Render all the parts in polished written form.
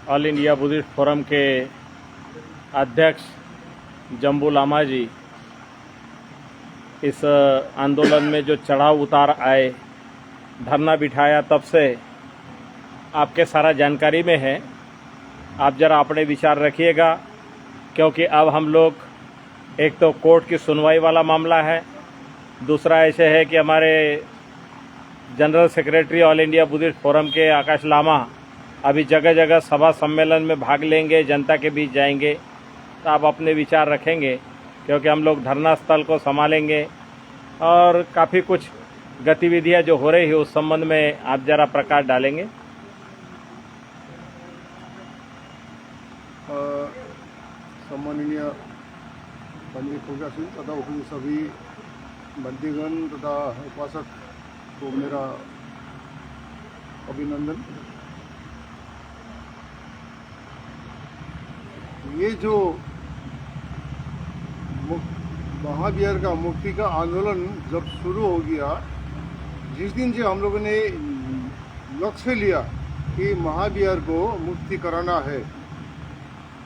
All India Buddhist forum के अध्यक्ष जम्बू लामा जी इस आंदोलन में जो चढ़ाव उतार आए, धरना बिठाया, तब से आपके सारा जानकारी में है। आप जरा अपने विचार रखिएगा, क्योंकि अब हम लोग, एक तो कोर्ट की सुनवाई वाला मामला है, दूसरा ऐसे है कि हमारे general secretary all India Buddhist forum के आकाश लामा अभी जगह जगह सभा सम्मेलन में भाग लेंगे, जनता के बीच जाएंगे। तो आप अपने विचार रखेंगे, क्योंकि हम लोग धरना स्थल को संभालेंगे और काफ़ी कुछ गतिविधियां जो हो रही है उस संबंध में आप जरा प्रकाश डालेंगे। सम्माननीय पंडित खुर्जा सिंह तथा उपस्थित सभी बंदीगण तथा उपासक को मेरा अभिनंदन। ये जो महावीर का मुक्ति का आंदोलन जब शुरू हो गया, जिस दिन से हम लोगों ने लक्ष्य लिया कि महावीर को मुक्ति कराना है,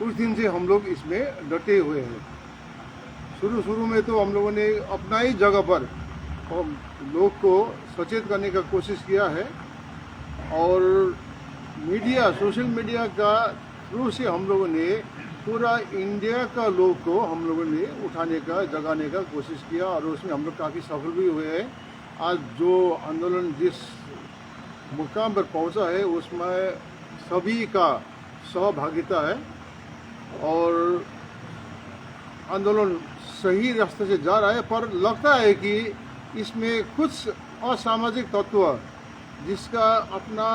उस दिन से हम लोग इसमें डटे हुए हैं। शुरू में तो हम लोगों ने अपना ही जगह पर लोग को सचेत करने का कोशिश किया है और मीडिया, सोशल मीडिया का थ्रू से हम लोगों ने पूरा इंडिया का लोग को हम लोगों ने उठाने का, जगाने का कोशिश किया और उसमें हम लोग काफ़ी सफल भी हुए हैं। आज जो आंदोलन जिस मुकाम पर पहुंचा है उसमें सभी का सहभागिता है और आंदोलन सही रास्ते से जा रहा है। पर लगता है कि इसमें कुछ असामाजिक तत्व जिसका अपना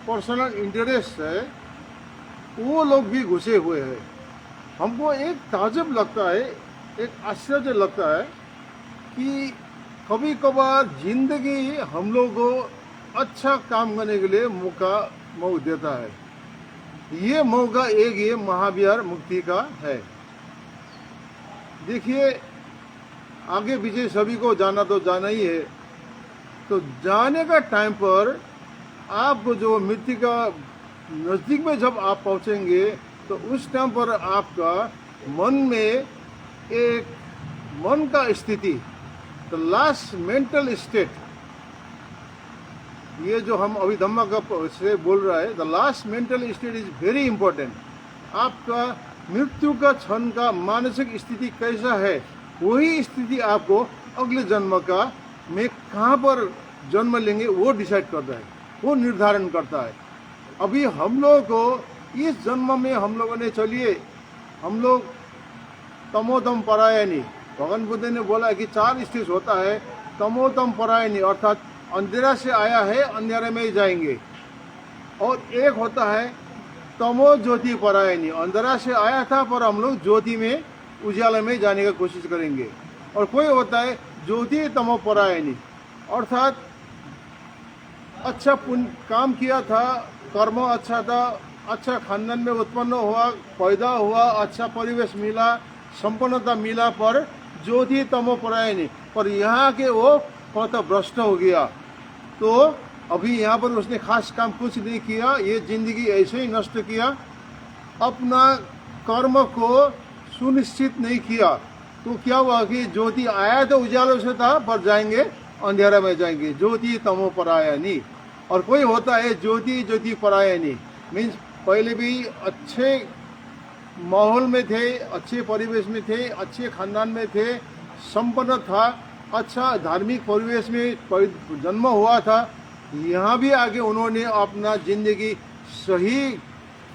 पर्सनल इंटरेस्ट है, वो लोग भी घुसे हुए हैं। हमको एक ताजुब लगता है, एक आश्चर्य लगता है कि कभी कभार जिंदगी हम लोग को अच्छा काम करने के लिए मौका देता है। ये मौका एक ये महावीर मुक्ति का है। देखिए, आगे पीछे सभी को जाना तो जाना ही है, तो जाने का टाइम पर आपको जो मृत्यु का नज़दीक में जब आप पहुंचेंगे तो उस टाइम पर आपका मन में एक मन का स्थिति, द लास्ट मेंटल स्टेट, ये जो हम अभी धम्मा का से बोल रहा है, the last mental state is very important. आपका मृत्यु का क्षण का मानसिक स्थिति कैसा है, वही स्थिति आपको अगले जन्म का में कहाँ पर जन्म लेंगे वो डिसाइड करता है, वो निर्धारण करता है। अभी हम लोगों को इस जन्म में हम लोगों ने, चलिए हम लोग तमोतम परायणी, भगवान बुद्ध ने बोला कि 4 स्टेज होता है। तमोतम परायणी अर्थात अंधेरा से आया है, अंधेरे में ही जाएंगे, और एक होता है तमो ज्योति परायणी, अंधेरा से आया था पर हम लोग ज्योति में, उजाला में जाने का कोशिश करेंगे। और कोई होता है ज्योति तमो परायणी, अर्थात अच्छा पुण्य काम किया था, कर्म अच्छा था, अच्छा खानदान में उत्पन्न हुआ, पैदा हुआ, अच्छा परिवेश मिला, संपन्नता मिला, पर ज्योति तमो परायणी, पर यहाँ के वो पथभ्रष्ट हो गया। तो अभी यहाँ पर उसने खास काम कुछ नहीं किया, ये जिंदगी ऐसे ही नष्ट किया, अपना कर्म को सुनिश्चित नहीं किया। तो क्या हुआ कि ज्योति आया तो उजालों से था, पर जाएंगे अंधेरा में जाएंगे, ज्योति तमो परायणी। और कोई होता है ज्योति ज्योति परायणी, मीन्स पहले भी अच्छे माहौल में थे, अच्छे परिवेश में थे, अच्छे खानदान में थे, संपन्न था, अच्छा धार्मिक परिवेश में जन्म हुआ था, यहाँ भी आगे उन्होंने अपना जिंदगी सही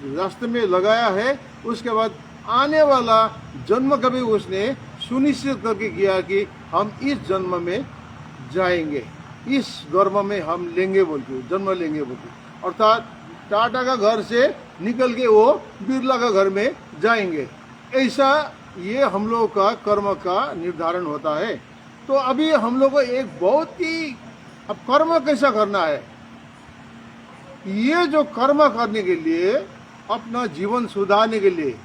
रास्ते में लगाया है। उसके बाद आने वाला जन्म कभी उसने सुनिश्चित करके किया कि हम इस जन्म में जाएंगे, इस गर्भ में हम लेंगे बोल के, जन्म लेंगे बोल के, अर्थात टाटा का घर से निकल के वो बिरला का घर में जाएंगे। ऐसा ये हम लोग का कर्म का निर्धारण होता है। तो अभी हम लोग को एक बहुत ही, अब कर्म कैसा करना है, ये जो कर्म करने के लिए, अपना जीवन सुधारने के लिए,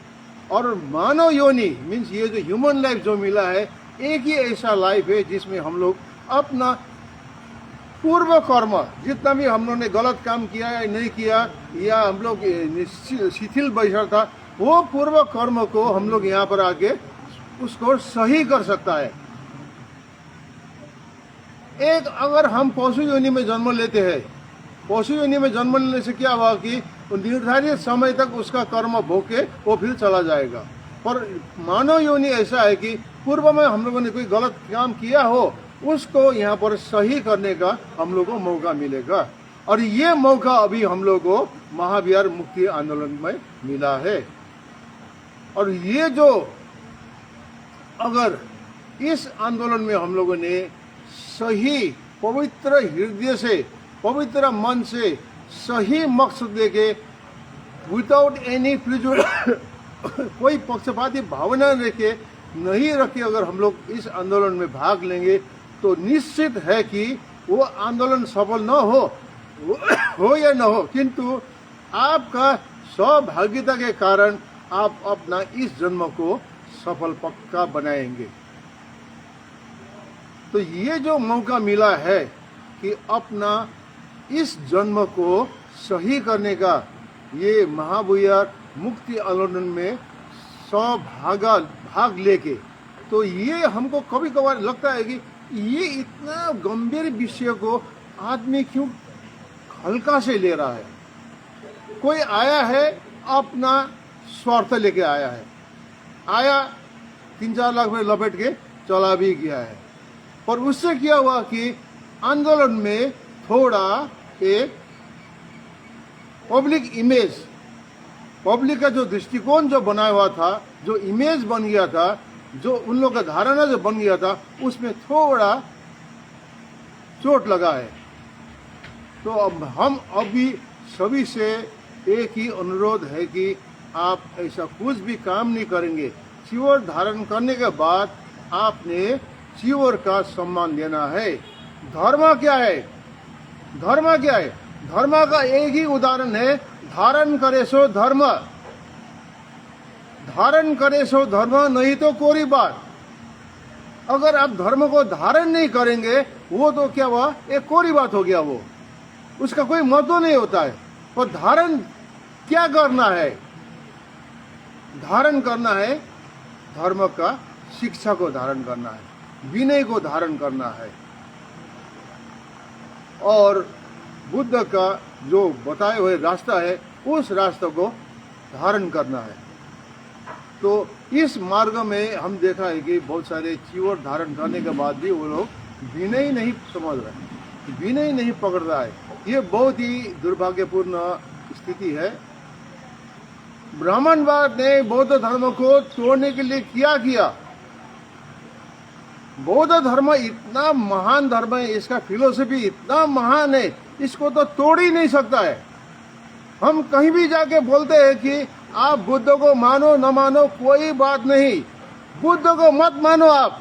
और मानव योनि मीन्स ये जो ह्यूमन लाइफ जो मिला है, एक ही ऐसा लाइफ है जिसमें हम लोग अपना पूर्व कर्म जितना भी हम लोगों ने गलत काम किया या नहीं किया या हम लोग शिथिल बैठा था, वो पूर्व कर्म को हम लोग यहाँ पर आके उसको सही कर सकता है। एक अगर हम पशु योनि में जन्म लेते हैं, पशु योनि में जन्म लेने से क्या हुआ कि निर्धारित समय तक उसका कर्म भोग वो फिर चला जाएगा। पर मानव योनि ऐसा है कि पूर्व में हम लोगों ने कोई गलत काम किया हो, उसको यहाँ पर सही करने का हम लोग को मौका मिलेगा। और ये मौका अभी हम लोग को महावीर मुक्ति आंदोलन में मिला है। और ये जो अगर इस आंदोलन में हम लोगों ने सही पवित्र हृदय से, पवित्र मन से, सही मकसद लेके विदाउट एनी प्रिजुडिस कोई पक्षपाती भावना नहीं रखे अगर हम लोग इस आंदोलन में भाग लेंगे तो निश्चित है कि वो आंदोलन सफल न हो या न हो, किंतु आपका सहभागिता के कारण आप अपना इस जन्म को सफल पक्का बनाएंगे। तो ये जो मौका मिला है कि अपना इस जन्म को सही करने का, ये महावीर मुक्ति आंदोलन में भाग लेके, तो ये हमको कभी कभार लगता है कि ये इतना गंभीर विषय को आदमी क्यों हल्का से ले रहा है। कोई आया है अपना स्वार्थ लेके आया है, आया 3-4 लाख में लपेट के चला भी गया है। पर उससे क्या हुआ कि आंदोलन में थोड़ा एक पब्लिक इमेज, पब्लिक का जो दृष्टिकोण जो बना हुआ था, जो इमेज बन गया था, जो उन लोगों का धारणा जो बन गया था, उसमें थोड़ा चोट लगा है। तो अब हम अभी सभी से एक ही अनुरोध है कि आप ऐसा कुछ भी काम नहीं करेंगे। चिवर धारण करने के बाद आपने चिवर का सम्मान देना है। धर्म क्या है? धर्म क्या है? धर्म का एक ही उदाहरण है, धारण करे सो धर्म, धारण करे सो धर्म, नहीं तो कोरी बात। अगर आप धर्म को धारण नहीं करेंगे वो तो क्या हुआ, एक कोरी बात हो गया, वो उसका कोई महत्व नहीं होता है। और धारण क्या करना है? धारण करना है धर्म का शिक्षा को धारण करना है, विनय को धारण करना है, और बुद्ध का जो बताए हुए रास्ता है उस रास्ते को धारण करना है। तो इस मार्ग में हम देखा है कि बहुत सारे चिवर धारण करने के बाद भी वो लोग विनय नहीं समझ रहे, विनय नहीं पकड़ रहा है। ये बहुत ही दुर्भाग्यपूर्ण स्थिति है। ब्राह्मणवाद ने बौद्ध धर्म को तोड़ने के लिए क्या किया? बौद्ध धर्म इतना महान धर्म है, इसका फिलोसफी इतना महान है, इसको तो तोड़ ही नहीं सकता है। हम कहीं भी जाके बोलते हैं कि आप बुद्ध को मानो न मानो कोई बात नहीं, बुद्ध को मत मानो आप,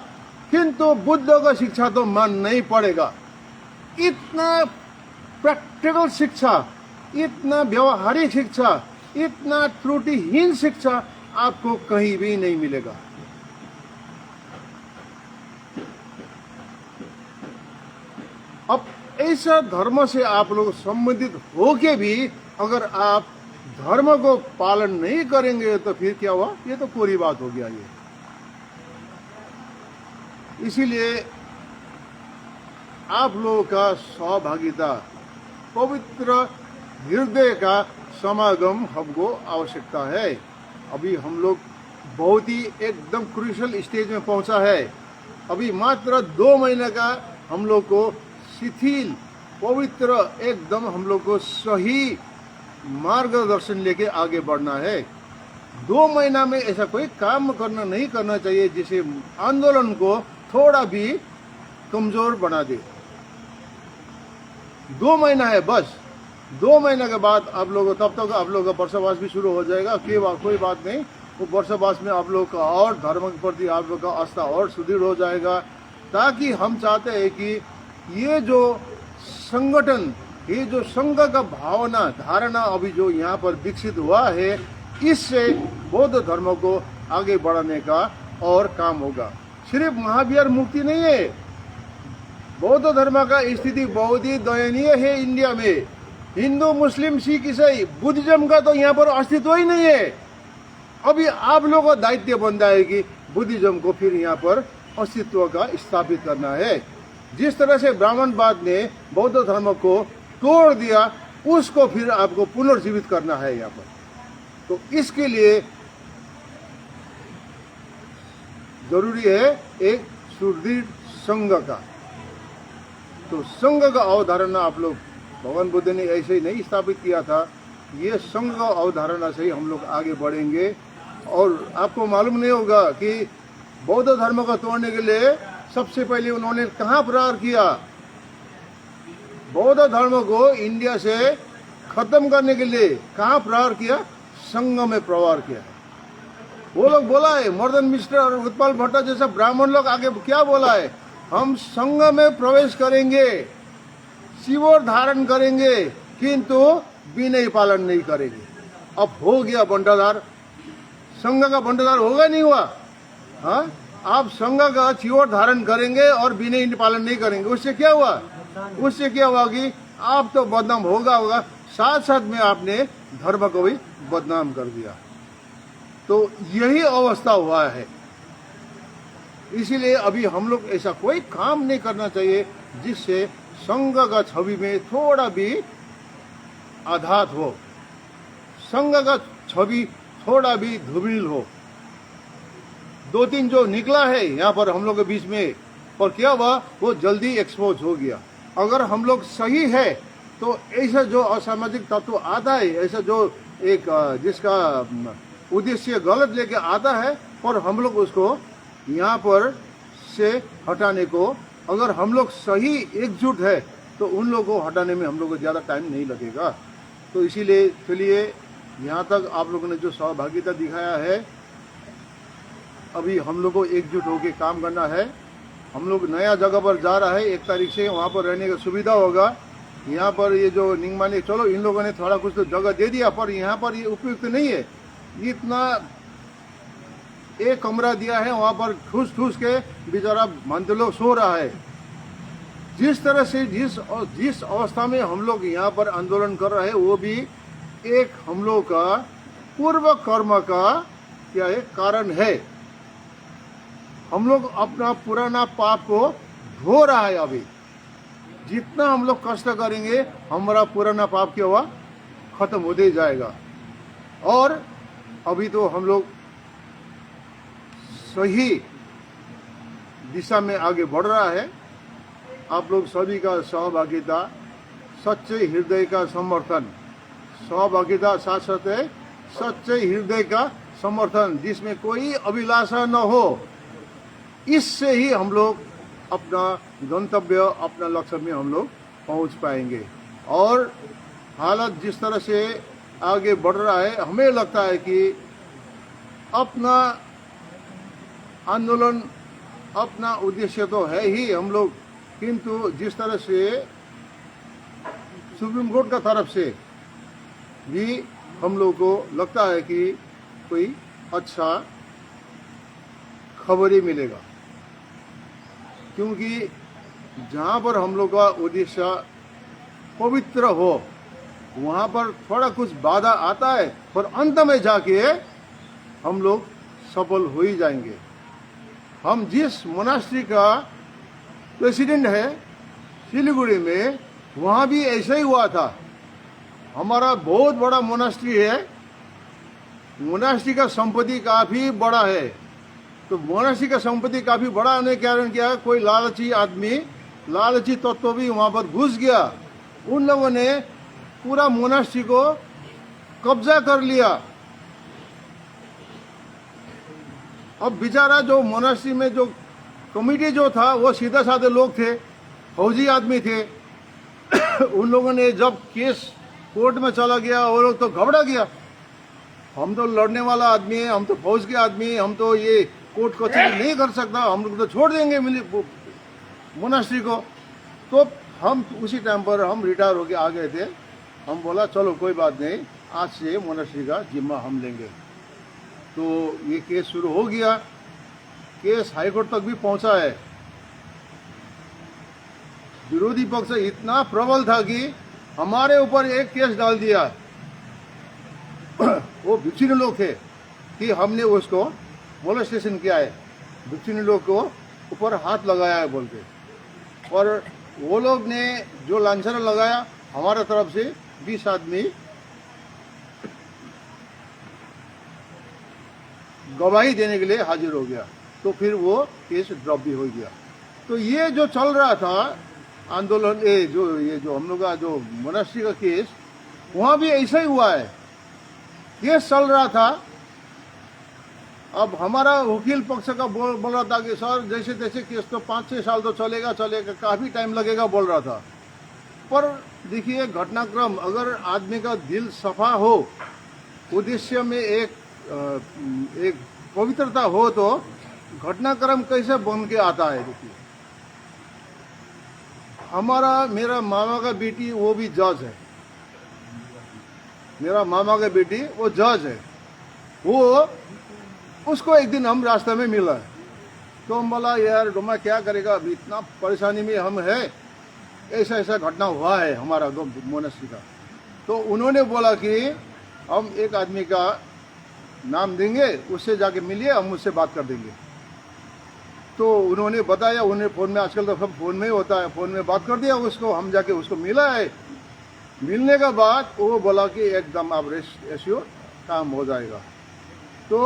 किंतु बुद्ध का शिक्षा तो मान नहीं पड़ेगा। इतना प्रैक्टिकल शिक्षा, इतना व्यवहारिक शिक्षा, इतना त्रुटिहीन शिक्षा आपको कहीं भी नहीं मिलेगा। अब ऐसा धर्म से आप लोग संबंधित होके भी अगर आप धर्म को पालन नहीं करेंगे तो फिर क्या हुआ? ये तो पूरी बात हो गया ये। इसीलिए आप लोगों का सहभागिता, पवित्र हृदय का समागम हमको आवश्यकता है। अभी हम लोग बहुत ही एकदम क्रूशियल स्टेज में पहुंचा है। अभी मात्र 2 महीने का हम लोग को शिथिल, पवित्र, एकदम हम लोग को सही मार्गदर्शन लेके आगे बढ़ना है। 2 महीना में ऐसा कोई काम नहीं करना चाहिए जिसे आंदोलन को थोड़ा भी कमजोर बना दे। 2 महीना है बस। 2 महीने के बाद आप लोग, तब तक आप लोग का वर्षावास भी शुरू हो जाएगा। कोई बात नहीं, वो वर्षावास में आप लोग का और धर्म के प्रति आप लोग का आस्था और सुदृढ़ हो जाएगा। ताकि हम चाहते हैं कि ये जो संगठन, ये जो संघ का भावना, धारणा अभी जो यहाँ पर विकसित हुआ है, इससे बौद्ध धर्म को आगे बढ़ाने का और काम होगा। सिर्फ महावीर मुक्ति नहीं है, बौद्ध धर्म का स्थिति बहुत ही दयनीय है इंडिया में। हिंदू, मुस्लिम, सिख, ईसाई, बुद्धिज्म का तो यहाँ पर अस्तित्व ही नहीं है। अभी आप लोगों का दायित्व बनता है कि बुद्धिज्म को फिर यहाँ पर अस्तित्व का स्थापित करना है। जिस तरह से ब्राह्मणवाद ने बौद्ध धर्म को तोड़ दिया, उसको फिर आपको पुनर्जीवित करना है यहाँ पर। तो इसके लिए जरूरी है एक सुदृढ़ संघ का। तो संघ का अवधारणा आप लोग, भगवान बुद्ध ने ऐसे ही नहीं स्थापित किया था। ये संघ का अवधारणा से ही हम लोग आगे बढ़ेंगे। और आपको मालूम नहीं होगा कि बौद्ध धर्म को तोड़ने के लिए सबसे पहले उन्होंने कहाँ प्रहार किया। बौद्ध धर्म को इंडिया से खत्म करने के लिए कहाँ प्रहार किया? संघ में प्रहार किया। वो लोग बोला है, मर्दन मिश्र और उत्पल भट्ट जैसा ब्राह्मण लोग आगे क्या बोला है? हम संघ में प्रवेश करेंगे, शिविर धारण करेंगे, किंतु विनय पालन नहीं करेंगे। अब हो गया बंटाधार, संघ का बंटाधार होगा नहीं हुआ? हाँ, आप संघ का शिविर धारण करेंगे और विनय पालन नहीं करेंगे, उससे क्या हुआ? उससे क्या हुआ कि आप तो बदनाम होगा, साथ साथ में आपने धर्म को भी बदनाम कर दिया। तो यही अवस्था हुआ है। इसीलिए अभी हम लोग ऐसा कोई काम नहीं करना चाहिए जिससे संघ का छवि में थोड़ा भी आघात हो, संघ का छवि थोड़ा भी धूमिल हो। 2-3 जो निकला है यहाँ पर हम लोग के बीच में, और क्या हुआ? वो जल्दी एक्सपोज हो गया। अगर हम लोग सही है तो ऐसा जो असामाजिक तत्व आता है, ऐसा जो एक जिसका उद्देश्य गलत लेके आता है, और हम लोग उसको यहाँ पर से हटाने को, अगर हम लोग सही एकजुट है तो उन लोगों को हटाने में हम लोग को ज़्यादा टाइम नहीं लगेगा। तो इसीलिए चलिए, यहाँ तक आप लोगों ने जो सहभागिता दिखाया है, अभी हम लोग को एकजुट होकर काम करना है। हम लोग नया जगह पर जा रहा है, 1 तारीख से वहाँ पर रहने का सुविधा होगा। यहाँ पर ये जो निंगमानी, चलो इन लोगों ने थोड़ा कुछ तो जगह दे दिया, पर यहाँ पर ये उपयुक्त नहीं है। इतना एक कमरा दिया है, वहाँ पर ठूस ठूस के बेचारा मंदिर लोग सो रहा है। जिस तरह से जिस अवस्था में हम लोग यहाँ पर आंदोलन कर रहे हैं, वो भी एक हम लोग का पूर्व कर्म का क्या है कारण है। हम लोग अपना पुराना पाप को धो रहा है। अभी जितना हम लोग कष्ट करेंगे, हमारा पुराना पाप क्या हुआ? खत्म होते जाएगा। और अभी तो हम लोग सही दिशा में आगे बढ़ रहा है। आप लोग सभी का सहभागिता, सच्चे हृदय का समर्थन, सहभागिता साथ साथ है सच्चे हृदय का समर्थन, जिसमें कोई अभिलाषा न हो, इससे ही हम लोग अपना गंतव्य, अपना लक्ष्य में हम लोग पहुंच पाएंगे। और हालत जिस तरह से आगे बढ़ रहा है, हमें लगता है कि अपना आंदोलन, अपना उद्देश्य तो है ही हम लोग, किंतु जिस तरह से सुप्रीम कोर्ट का तरफ से भी हम लोग को लगता है कि कोई अच्छा खबर ही मिलेगा। क्योंकि जहाँ पर हम लोग का उद्देश्य पवित्र हो, वहाँ पर थोड़ा कुछ बाधा आता है, पर अंत में जाके हम लोग सफल हो ही जाएंगे। हम जिस मोनास्ट्री का प्रेसिडेंट है सिलीगुड़ी में, वहाँ भी ऐसा ही हुआ था। हमारा बहुत बड़ा मोनास्ट्री है, मोनास्ट्री का संपत्ति काफ़ी बड़ा है। तो मोनास्ट्री का संपत्ति काफ़ी बड़ा होने के कारण क्या है, कोई लालची आदमी, लालची तत्व भी वहाँ पर घुस गया। उन लोगों ने पूरा मोनास्ट्री को कब्जा कर लिया। अब बेचारा जो मोनास्ट्री में जो कमिटी जो था, वो सीधा साधे लोग थे, फौजी आदमी थे। उन लोगों ने जब केस कोर्ट में चला गया, वो लोग तो घबरा गया। हम तो लड़ने वाला आदमी है, हम तो फौज के आदमी है, हम तो ये कोर्ट कचहरी नहीं कर सकता, हम लोग तो छोड़ देंगे मोनास्ट्री को। तो हम उसी टाइम पर हम रिटायर होके आ गए थे। हम बोला चलो कोई बात नहीं, आज से मोनास्ट्री का जिम्मा हम लेंगे। तो ये केस शुरू हो गया। केस हाईकोर्ट तक भी पहुंचा है। विरोधी पक्ष इतना प्रबल था कि हमारे ऊपर एक केस डाल दिया। वो विपक्षी लोग थे कि हमने उसको मोलेस्टेशन किया है, विपक्षी लोग को ऊपर हाथ लगाया है बोल के, और वो लोग ने जो लांछना लगाया हमारा तरफ से 20 आदमी गवाही देने के लिए हाजिर हो गया, तो फिर वो केस ड्रॉप भी हो गया। तो ये जो चल रहा था आंदोलन, ये जो हम लोग का जो मोनास्ट्री का केस, वहां भी ऐसा ही हुआ है। केस चल रहा था, अब हमारा वकील पक्ष का बोल रहा था कि सर जैसे तैसे केस तो 5-6 साल तो चलेगा, काफी टाइम लगेगा बोल रहा था। पर देखिए घटनाक्रम, अगर आदमी का दिल सफा हो, उद्देश्य में एक पवित्रता हो, तो घटनाक्रम कैसे बन के आता है। देखिए मेरा मामा का बेटी वो भी जज है, मेरा मामा का बेटी वो जज है। वो उसको एक दिन हम रास्ते में मिला, तो हम बोला यार डोमा क्या करेगा, अभी इतना परेशानी में हम है, ऐसा ऐसा घटना हुआ है हमारा मोनास्ट्री का। तो उन्होंने बोला कि हम एक आदमी का नाम देंगे, उससे जाके मिलिए, हम उससे बात कर देंगे। तो उन्होंने बताया, उन्हें फोन में, आजकल तो सब फोन में ही होता है, फोन में बात कर दिया उसको, हम जाके उसको मिला है। मिलने के बाद वो बोला कि एकदम आप रेश्योर काम हो जाएगा। तो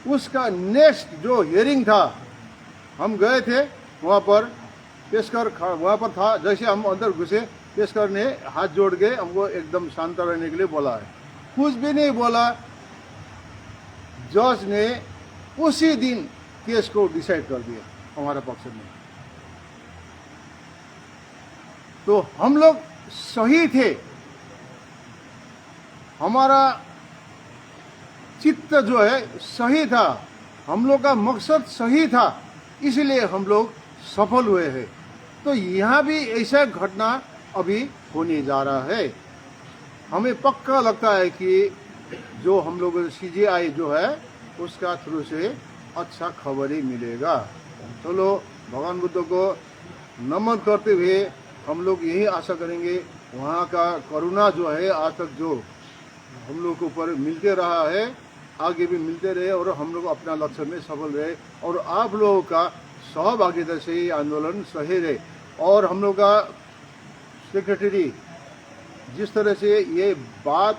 उसका नेक्स्ट जो हियरिंग था, हम गए थे वहाँ पर, पेशकर वहाँ पर था। जैसे हम अंदर घुसे, पेशकर ने हाथ जोड़ के हमको एकदम शांत रहने के लिए बोला है, कुछ भी नहीं बोला। जज ने उसी दिन केस को डिसाइड कर दिया हमारे पक्ष में। तो हम लोग सही थे, हमारा चित्त जो है सही था, हम लोग का मकसद सही था, इसलिए हम लोग सफल हुए हैं। तो यहाँ भी ऐसा घटना अभी होने जा रहा है। हमें पक्का लगता है कि जो हम लोग CJI जो है उसका थ्रू से अच्छा खबर ही मिलेगा। चलो भगवान बुद्ध को नमन करते हुए हम लोग यही आशा करेंगे, वहाँ का करुणा जो है आज तक जो हम लोग के ऊपर मिलते रहा है, आगे भी मिलते रहे, और हम लोग अपना लक्ष्य में सफल रहे, और आप लोगों का सहभागिता से ही आंदोलन सही रहे। और हम लोग का सेक्रेटरी जिस तरह से ये बात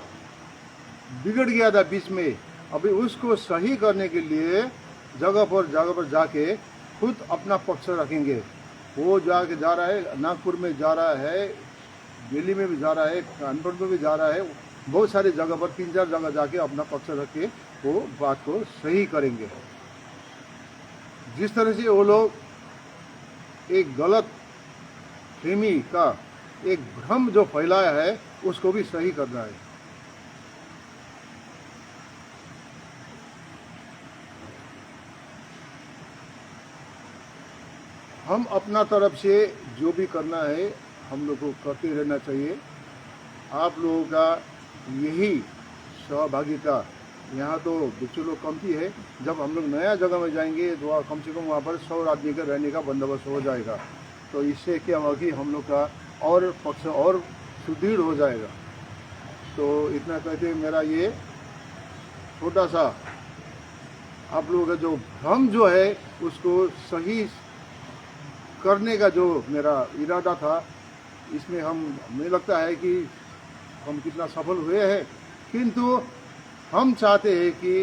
बिगड़ गया था बीच में, अभी उसको सही करने के लिए जगह पर जाके खुद अपना पक्ष रखेंगे। वो जाके जा रहा है, नागपुर में जा रहा है, दिल्ली में भी जा रहा है, कानपुर में भी जा रहा है, बहुत सारी जगह पर 3-4 जगह जाके अपना पक्ष रख के वो बात को सही करेंगे। जिस तरह से वो लोग एक गलत फहमी का एक भ्रम जो फैलाया है, उसको भी सही करना है। हम अपना तरफ से जो भी करना है हम लोग को करते रहना चाहिए। आप लोगों का यही सहभागिता, यहाँ तो बच्चों लोग कमती है, जब हम लोग नया जगह में जाएंगे तो कम से कम वहाँ पर 100 आदमी का रहने का बंदोबस्त हो जाएगा। तो इससे क्या होगा कि हम लोग का और पक्ष और सुदृढ़ हो जाएगा। तो इतना कहते मेरा ये छोटा सा आप लोगों का जो भ्रम जो है उसको सही करने का जो मेरा इरादा था, इसमें हमें लगता है कि हम कितना सफल हुए हैं। किंतु हम चाहते हैं कि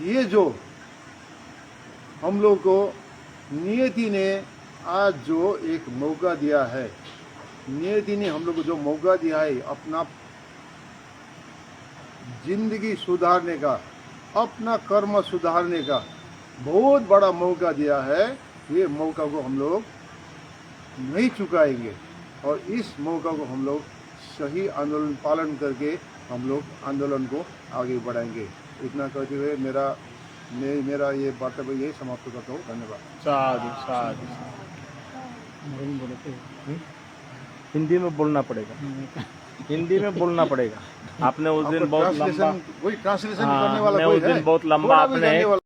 ये जो हम लोग को नियति ने आज जो एक मौका दिया है, नियति ने हम लोग को जो मौका दिया है अपना जिंदगी सुधारने का, अपना कर्म सुधारने का बहुत बड़ा मौका दिया है। ये मौका को हम लोग नहीं चुकाएंगे, और इस मौका को हम लोग सही आंदोलन पालन करके हम लोग आंदोलन को आगे बढ़ाएंगे। इतना कहते हुए मेरा ये वार्ता यही समाप्त करता हूँ। धन्यवाद। साधु साधु। हिंदी में बोलना पड़ेगा, हिंदी में बोलना पड़ेगा। आपने उस दिन बहुत लंबा, वही ट्रांसलेशन हाँ, करने वाला आपने कोई उस दिन है? बहुत लंबा थोड़ा भी आपने जानने वाला